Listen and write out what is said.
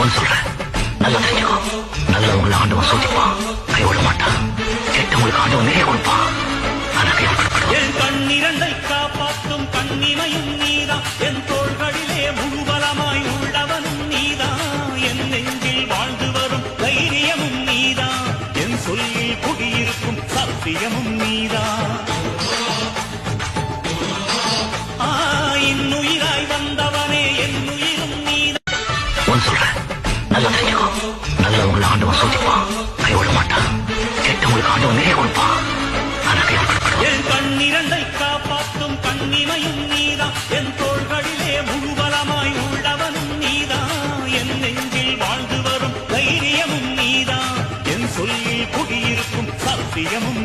ஒன்னு சொல்றேன், நல்லா தெரிஞ்சுக்கோ. நல்லவங்களை ஆண்டவன் சோதிப்பான், கைவிட மாட்டான். கெட்டவங்களுக்கு ஆண்டவன் நிறைய கொடுப்பான், ஆனா கைவிட. என் கண்ணிரண்டை காப்பாற்றும் கண்ணிமையும் நீதான், என் தோள்களிலே முழுபலமாய் உள்ளவனும் நீதான், என் நெஞ்சில் வாழ்ந்து வரும் தைரியமும் நீதான், என் சொல்லில் குடியிருக்கும் சத்தியமும் நீதான். இன்னுயிராய் வந்தவனே என் உயிரும் நீதான். ஒன்னு சொல்றேன், நல்லா தெரிஞ்சுக்கோ. நல்லவங்களை ஆண்டவன் சோதிப்பான், கைவிட மாட்டான். கெட்டவங்களுக்கு ஆண்டவன் நிறைய கொடுப்பான், ஆனா கைவிட. என் கண்ணிரண்டை காப்பாற்றும் கண்ணிமையும் நீதான், என் தோள்களிலே முழுபலமாய் உள்ளவனும் நீதான், என் நெஞ்சில் வாழ்ந்து வரும் தைரியமும் நீதான், என் சொல்லில் குடியிருக்கும் சத்தியமும்